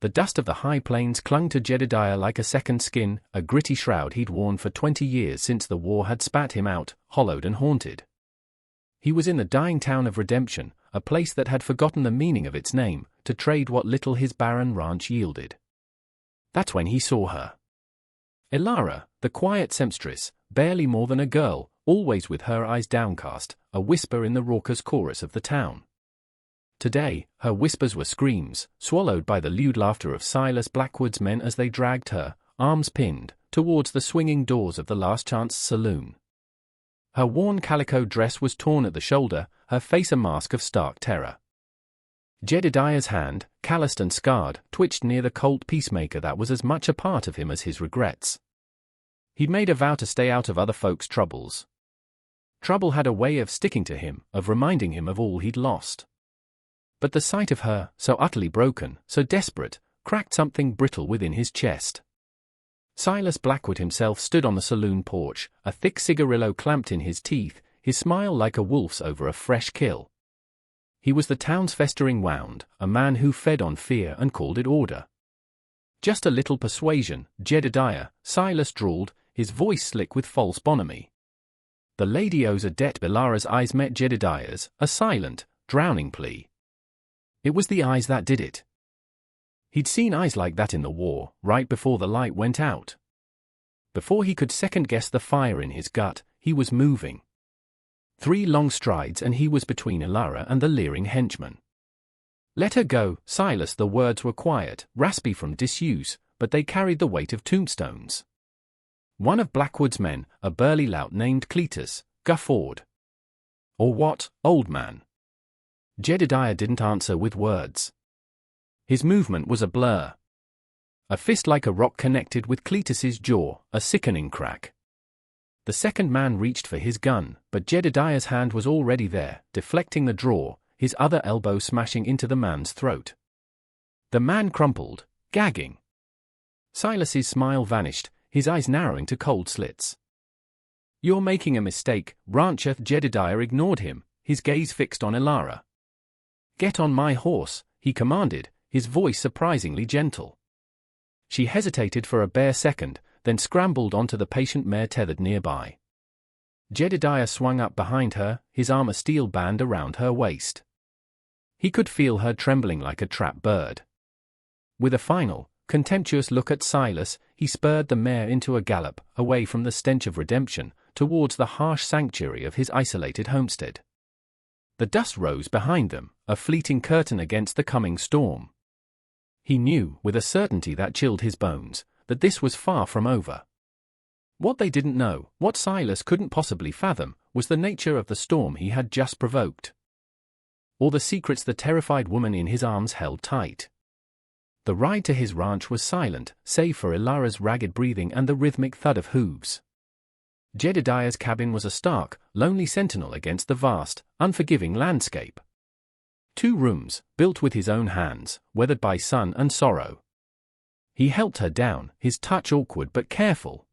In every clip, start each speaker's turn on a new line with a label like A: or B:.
A: The dust of the high plains clung to Jedediah like a second skin, a gritty shroud he'd worn for 20 years since the war had spat him out, hollowed and haunted. He was in the dying town of Redemption, a place that had forgotten the meaning of its name, to trade what little his barren ranch yielded. That's when he saw her. Elara, the quiet sempstress, barely more than a girl, always with her eyes downcast, a whisper in the raucous chorus of the town. Today, her whispers were screams, swallowed by the lewd laughter of Silas Blackwood's men as they dragged her, arms pinned, towards the swinging doors of the Last Chance saloon. Her worn calico dress was torn at the shoulder, her face a mask of stark terror. Jedediah's hand, calloused and scarred, twitched near the cold peacemaker that was as much a part of him as his regrets. He'd made a vow to stay out of other folks' troubles. Trouble had a way of sticking to him, of reminding him of all he'd lost. But the sight of her, so utterly broken, so desperate, cracked something brittle within his chest. Silas Blackwood himself stood on the saloon porch, a thick cigarillo clamped in his teeth, his smile like a wolf's over a fresh kill. He was the town's festering wound, a man who fed on fear and called it order. Just a little persuasion, Jedediah, Silas drawled, his voice slick with false bonhomie. The lady owes a debt. Elara's eyes met Jedediah's, a silent, drowning plea. It was the eyes that did it. He'd seen eyes like that in the war, right before the light went out. Before he could second-guess the fire in his gut, he was moving. 3 long strides and he was between Elara and the leering henchman. Let her go, Silas. The words were quiet, raspy from disuse, but they carried the weight of tombstones. One of Blackwood's men, a burly lout named Cletus, guffawed. Or what, old man? Jedediah didn't answer with words. His movement was a blur. A fist like a rock connected with Cletus's jaw, a sickening crack. The second man reached for his gun, but Jedediah's hand was already there, deflecting the draw, his other elbow smashing into the man's throat. The man crumpled, gagging. Silas's smile vanished, his eyes narrowing to cold slits. You're making a mistake, rancher. Jedediah ignored him, his gaze fixed on Elara. Get on my horse, he commanded, his voice surprisingly gentle. She hesitated for a bare second, then scrambled onto the patient mare tethered nearby. Jedediah swung up behind her, his arm a steel band around her waist. He could feel her trembling like a trapped bird. With a final, contemptuous look at Silas, he spurred the mare into a gallop, away from the stench of redemption, towards the harsh sanctuary of his isolated homestead. The dust rose behind them, a fleeting curtain against the coming storm. He knew, with a certainty that chilled his bones, that this was far from over. What they didn't know, what Silas couldn't possibly fathom, was the nature of the storm he had just provoked. Or the secrets the terrified woman in his arms held tight. The ride to his ranch was silent, save for Elara's ragged breathing and the rhythmic thud of hooves. Jedediah's cabin was a stark, lonely sentinel against the vast, unforgiving landscape. 2 rooms, built with his own hands, weathered by sun and sorrow. He helped her down, his touch awkward but careful.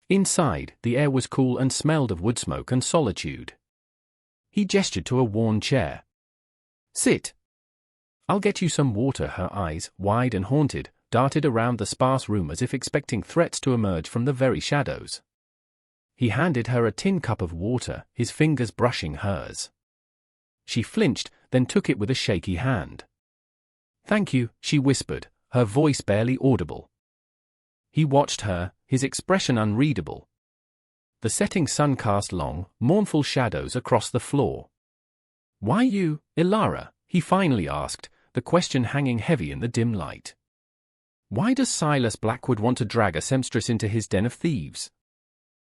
A: Inside, the air was cool and smelled of wood smoke and solitude. He gestured to a worn chair. Sit. I'll get you some water. Her eyes, wide and haunted, darted around the sparse room as if expecting threats to emerge from the very shadows. He handed her a tin cup of water, his fingers brushing hers. She flinched, then took it with a shaky hand. Thank you, she whispered, her voice barely audible. He watched her, his expression unreadable. The setting sun cast long, mournful shadows across the floor. Why you, Elara? He finally asked, the question hanging heavy in the dim light. Why does Silas Blackwood want to drag a sempstress into his den of thieves?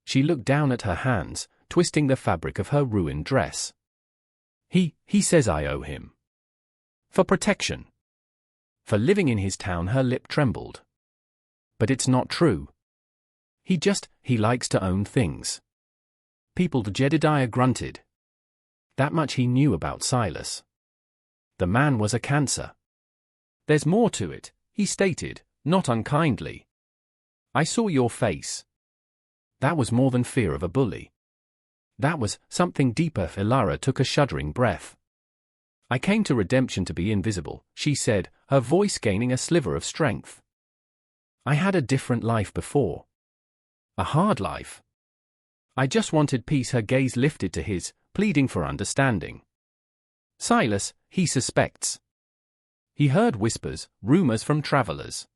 A: She looked down at her hands, twisting the fabric of her ruined dress. He says I owe him. For protection. For living in his town. Her lip trembled. But it's not true. He likes to own things. People. Jedediah grunted. That much he knew about Silas. The man was a cancer. There's more to it, he stated, not unkindly. I saw your face. That was more than fear of a bully. That was something deeper. Elara took a shuddering breath. I came to redemption to be invisible, she said, her voice gaining a sliver of strength. I had a different life before. A hard life. I just wanted peace. Her gaze lifted to his, pleading for understanding. Silas, he suspects. He heard whispers, rumors from travelers.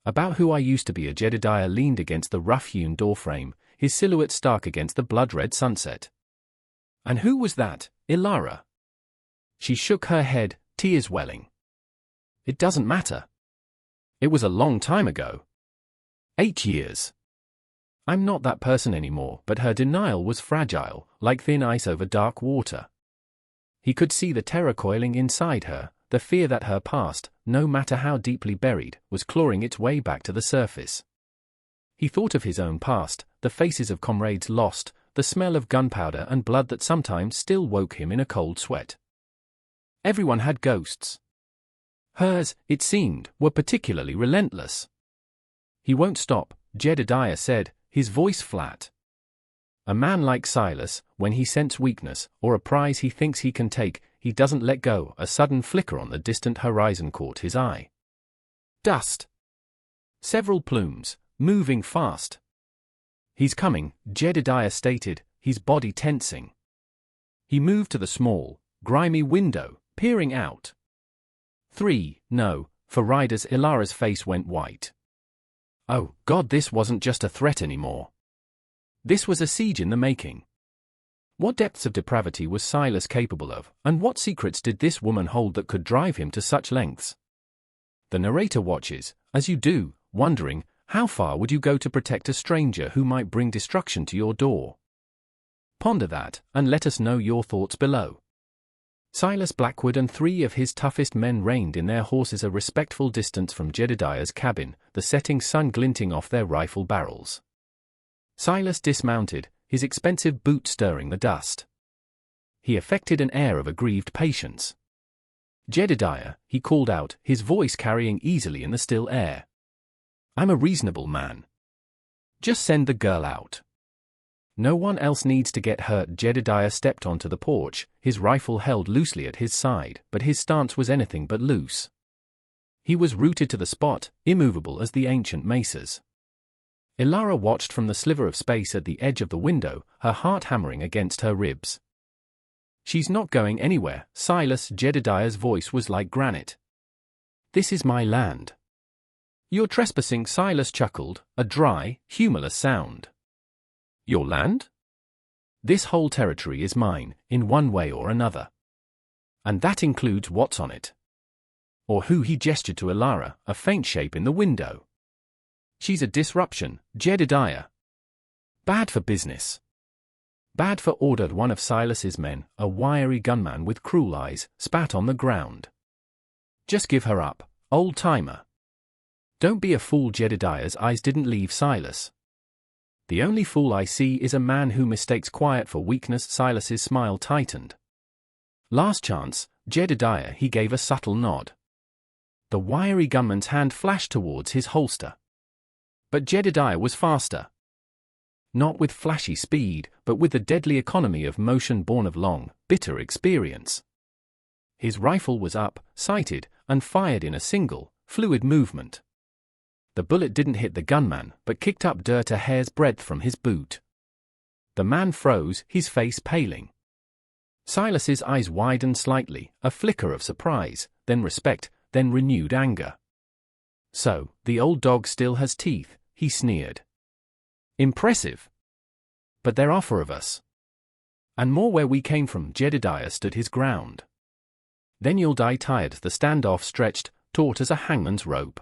A: About who I used to be. A Jedediah leaned against the rough-hewn doorframe, his silhouette stark against the blood-red sunset. And who was that, Ilara? She shook her head, tears welling. It doesn't matter. It was a long time ago. 8 years. I'm not that person anymore. But her denial was fragile, like thin ice over dark water. He could see the terror coiling inside her, the fear that her past, no matter how deeply buried, was clawing its way back to the surface. He thought of his own past, the faces of comrades lost, the smell of gunpowder and blood that sometimes still woke him in a cold sweat. Everyone had ghosts. Hers, it seemed, were particularly relentless. He won't stop, Jedediah said, his voice flat. A man like Silas, when he scents weakness, or a prize he thinks he can take, he doesn't let go. A sudden flicker on the distant horizon caught his eye. Dust. Several plumes, moving fast. He's coming, Jedediah stated, his body tensing. He moved to the small, grimy window, peering out. 3, no, for riders. Ilara's face went white. Oh, God, this wasn't just a threat anymore. This was a siege in the making. What depths of depravity was Silas capable of, and what secrets did this woman hold that could drive him to such lengths? The narrator watches, as you do, wondering, how far would you go to protect a stranger who might bring destruction to your door? Ponder that, and let us know your thoughts below. Silas Blackwood and 3 of his toughest men reined in their horses a respectful distance from Jedediah's cabin, the setting sun glinting off their rifle barrels. Silas dismounted, his expensive boot stirring the dust. He affected an air of aggrieved patience. Jedediah, he called out, his voice carrying easily in the still air. I'm a reasonable man. Just send the girl out. No one else needs to get hurt. Jedediah stepped onto the porch, his rifle held loosely at his side, but his stance was anything but loose. He was rooted to the spot, immovable as the ancient mesas. Ilara watched from the sliver of space at the edge of the window, her heart hammering against her ribs. She's not going anywhere, Silas. Jedediah's voice was like granite. This is my land. You're trespassing, Silas chuckled, a dry, humorless sound. Your land? This whole territory is mine, in one way or another. And that includes what's on it. Or who. He gestured to Ilara, a faint shape in the window. She's a disruption, Jedediah. Bad for business. Bad for order. One of Silas's men, a wiry gunman with cruel eyes, spat on the ground. Just give her up, old-timer. Don't be a fool. Jedediah's eyes didn't leave Silas. The only fool I see is a man who mistakes quiet for weakness. Silas's smile tightened. Last chance, Jedediah. He gave a subtle nod. The wiry gunman's hand flashed towards his holster. But Jedediah was faster. Not with flashy speed, but with the deadly economy of motion born of long, bitter experience. His rifle was up, sighted, and fired in a single, fluid movement. The bullet didn't hit the gunman, but kicked up dirt a hair's breadth from his boot. The man froze, his face paling. Silas's eyes widened slightly, a flicker of surprise, then respect, then renewed anger. So, the old dog still has teeth, he sneered. Impressive. But there are 4 of us. And more where we came from. Jedediah stood his ground. Then you'll die tired. The standoff stretched, taut as a hangman's rope.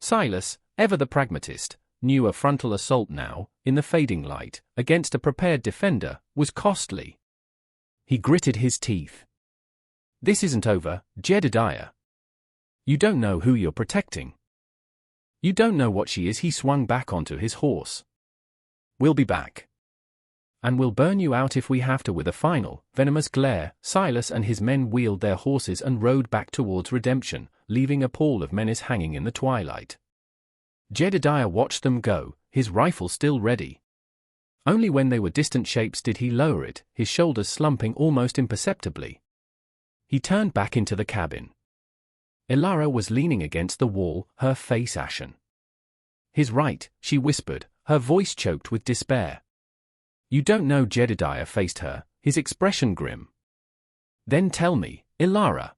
A: Silas, ever the pragmatist, knew a frontal assault now, in the fading light, against a prepared defender, was costly. He gritted his teeth. This isn't over, Jedediah. You don't know who you're protecting. You don't know what she is. He swung back onto his horse. We'll be back. And we'll burn you out if we have to. With a final, venomous glare, Silas and his men wheeled their horses and rode back towards redemption, leaving a pall of menace hanging in the twilight. Jedediah watched them go, his rifle still ready. Only when they were distant shapes did he lower it, his shoulders slumping almost imperceptibly. He turned back into the cabin. Ilara was leaning against the wall, her face ashen. "He's right," she whispered, her voice choked with despair. "You don't know." Jedediah faced her, his expression grim. "Then tell me, Ilara.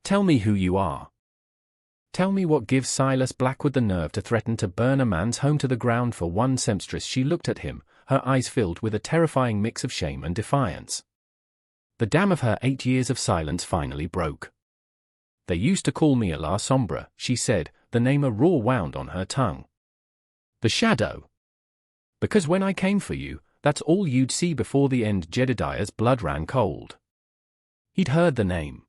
A: Tell me who you are. Tell me what gives Silas Blackwood the nerve to threaten to burn a man's home to the ground for one seamstress." She looked at him, her eyes filled with a terrifying mix of shame and defiance. The dam of her 8 years of silence finally broke. "They used to call me La Sombra," she said, the name a raw wound on her tongue. "The shadow. Because when I came for you, that's all you'd see before the end." Jedediah's blood ran cold. He'd heard the name.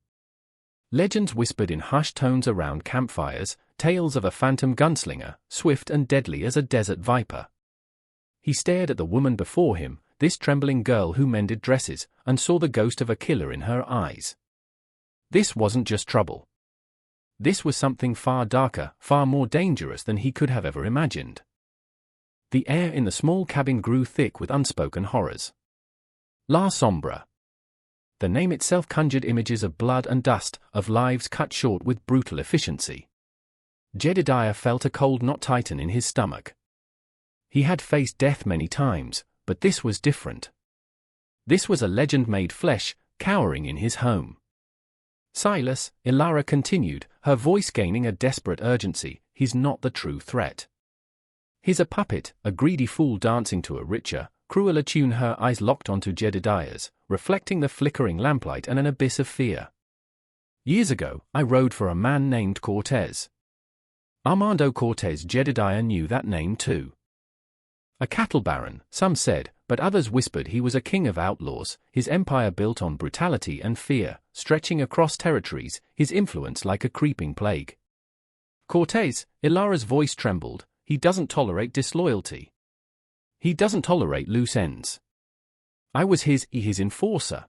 A: Legends whispered in hushed tones around campfires, tales of a phantom gunslinger, swift and deadly as a desert viper. He stared at the woman before him, this trembling girl who mended dresses, and saw the ghost of a killer in her eyes. This wasn't just trouble. This was something far darker, far more dangerous than he could have ever imagined. The air in the small cabin grew thick with unspoken horrors. La Sombra. The name itself conjured images of blood and dust, of lives cut short with brutal efficiency. Jedediah felt a cold knot tighten in his stomach. He had faced death many times, but this was different. This was a legend made flesh, cowering in his home. "Silas," Ilara continued, her voice gaining a desperate urgency, "he's not the true threat. He's a puppet, a greedy fool dancing to a richer, crueler tune." Her eyes locked onto Jedediah's, reflecting the flickering lamplight and an abyss of fear. "Years ago, I rode for a man named Cortez. Armando Cortez." Jedediah knew that name too. A cattle baron, some said, but others whispered he was a king of outlaws, his empire built on brutality and fear, stretching across territories, his influence like a creeping plague. "Cortez," Ilara's voice trembled, "he doesn't tolerate disloyalty. He doesn't tolerate loose ends. I was his enforcer.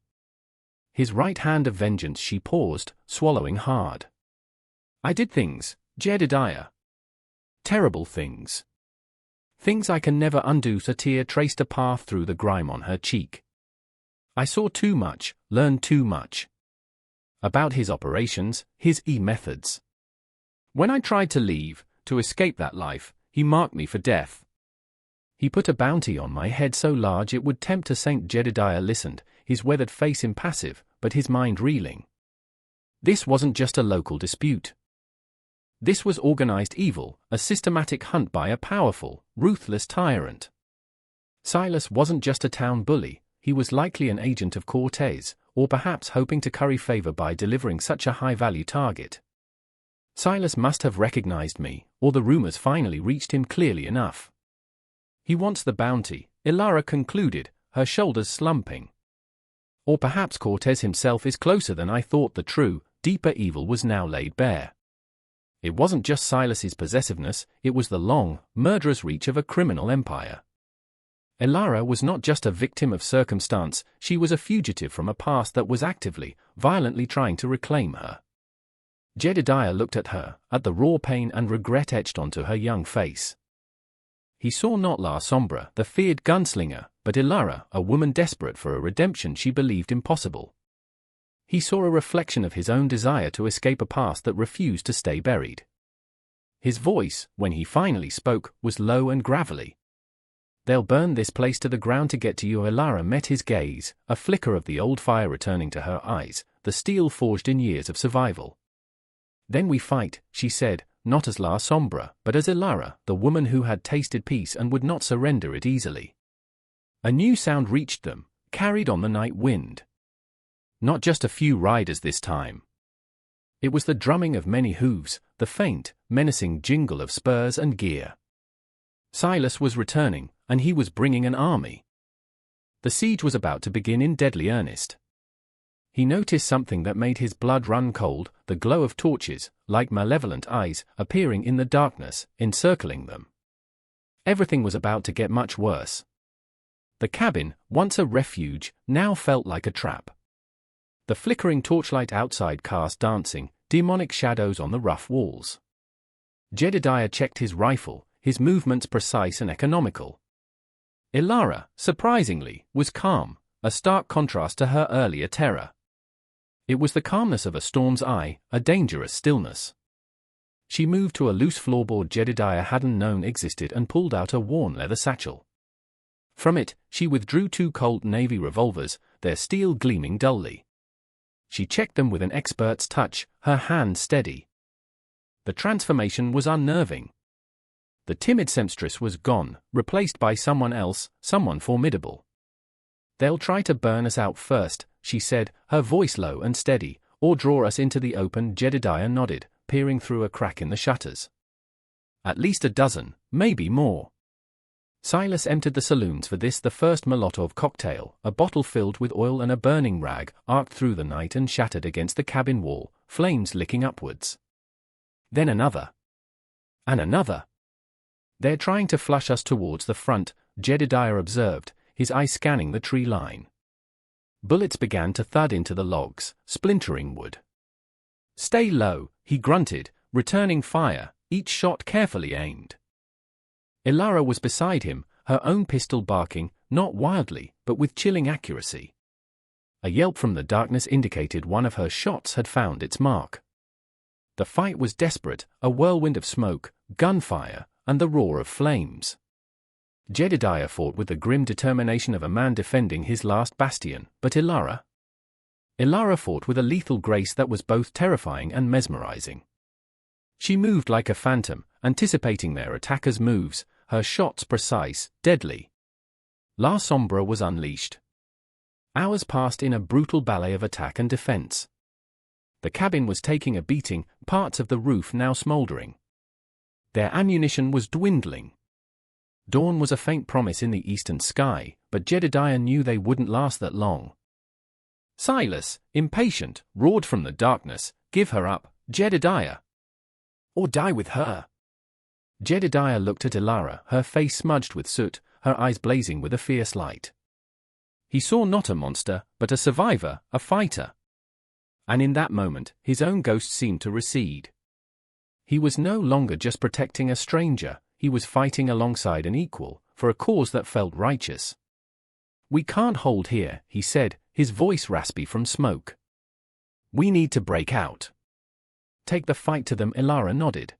A: His right hand of vengeance." She paused, swallowing hard. "I did things, Jedediah. Terrible things. Things I can never undo." A tear traced a path through the grime on her cheek. "I saw too much, learned too much. About his operations, his methods. When I tried to leave, to escape that life, he marked me for death. He put a bounty on my head so large it would tempt a saint." Jedediah listened, his weathered face impassive, but his mind reeling. This wasn't just a local dispute. This was organized evil, a systematic hunt by a powerful, ruthless tyrant. Silas wasn't just a town bully, he was likely an agent of Cortez, or perhaps hoping to curry favor by delivering such a high-value target. Silas must have recognized me, or the rumors finally reached him clearly enough. "He wants the bounty," Ilara concluded, her shoulders slumping. "Or perhaps Cortez himself is closer than I thought." The true, deeper evil was now laid bare. It wasn't just Silas's possessiveness, it was the long, murderous reach of a criminal empire. Ilara was not just a victim of circumstance, she was a fugitive from a past that was actively, violently trying to reclaim her. Jedediah looked at her, at the raw pain and regret etched onto her young face. He saw not La Sombra, the feared gunslinger, but Ilara, a woman desperate for a redemption she believed impossible. He saw a reflection of his own desire to escape a past that refused to stay buried. His voice, when he finally spoke, was low and gravelly. "They'll burn this place to the ground to get to you." Ilara met his gaze, a flicker of the old fire returning to her eyes, the steel forged in years of survival. "Then we fight," she said, not as La Sombra, but as Ilara, the woman who had tasted peace and would not surrender it easily. A new sound reached them, carried on the night wind. Not just a few riders this time. It was the drumming of many hooves, the faint, menacing jingle of spurs and gear. Silas was returning, and he was bringing an army. The siege was about to begin in deadly earnest. He noticed something that made his blood run cold, the glow of torches, like malevolent eyes, appearing in the darkness, encircling them. Everything was about to get much worse. The cabin, once a refuge, now felt like a trap. The flickering torchlight outside cast dancing, demonic shadows on the rough walls. Jedediah checked his rifle, his movements precise and economical. Ilara, surprisingly, was calm, a stark contrast to her earlier terror. It was the calmness of a storm's eye, a dangerous stillness. She moved to a loose floorboard Jedediah hadn't known existed and pulled out a worn leather satchel. From it, she withdrew 2 Colt Navy revolvers, their steel gleaming dully. She checked them with an expert's touch, her hand steady. The transformation was unnerving. The timid seamstress was gone, replaced by someone else, someone formidable. "They'll try to burn us out first," she said, her voice low and steady, "or draw us into the open." Jedediah nodded, peering through a crack in the shutters. "At least a dozen, maybe more." Silas entered the saloons for this, the first Molotov cocktail, a bottle filled with oil and a burning rag, arced through the night and shattered against the cabin wall, flames licking upwards. Then another. And another. "They're trying to flush us towards the front," Jedediah observed, his eyes scanning the tree line. Bullets began to thud into the logs, splintering wood. "Stay low," he grunted, returning fire, each shot carefully aimed. Ilara was beside him, her own pistol barking, not wildly, but with chilling accuracy. A yelp from the darkness indicated one of her shots had found its mark. The fight was desperate, a whirlwind of smoke, gunfire, and the roar of flames. Jedediah fought with the grim determination of a man defending his last bastion, but Ilara fought with a lethal grace that was both terrifying and mesmerizing. She moved like a phantom, anticipating their attackers' moves, her shots precise, deadly. La Sombra was unleashed. Hours passed in a brutal ballet of attack and defense. The cabin was taking a beating, parts of the roof now smoldering. Their ammunition was dwindling. Dawn was a faint promise in the eastern sky, but Jedediah knew they wouldn't last that long. Silas, impatient, roared from the darkness, "Give her up, Jedediah! Or die with her!" Jedediah looked at Ilara, her face smudged with soot, her eyes blazing with a fierce light. He saw not a monster, but a survivor, a fighter. And in that moment, his own ghost seemed to recede. He was no longer just protecting a stranger, he was fighting alongside an equal, for a cause that felt righteous. "We can't hold here," he said, his voice raspy from smoke. "We need to break out." "Take the fight to them," Ilara nodded.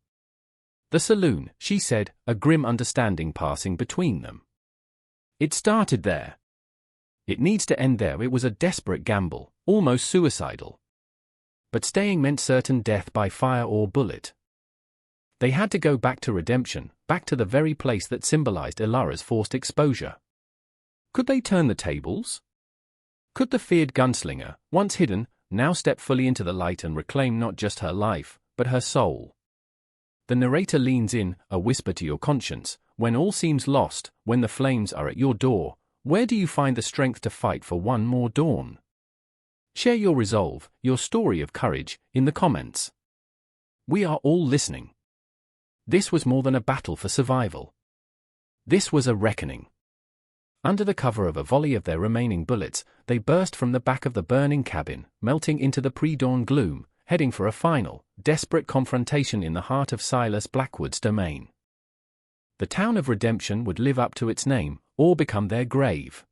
A: "The saloon," she said, a grim understanding passing between them. "It started there. It needs to end there." It was a desperate gamble, almost suicidal. But staying meant certain death by fire or bullet. They had to go back to redemption, back to the very place that symbolized Ilara's forced exposure. Could they turn the tables? Could the feared gunslinger, once hidden, now step fully into the light and reclaim not just her life, but her soul? The narrator leans in, a whisper to your conscience, when all seems lost, when the flames are at your door, where do you find the strength to fight for one more dawn? Share your resolve, your story of courage, in the comments. We are all listening. This was more than a battle for survival. This was a reckoning. Under the cover of a volley of their remaining bullets, they burst from the back of the burning cabin, melting into the pre-dawn gloom, heading for a final, desperate confrontation in the heart of Silas Blackwood's domain. The town of redemption would live up to its name, or become their grave.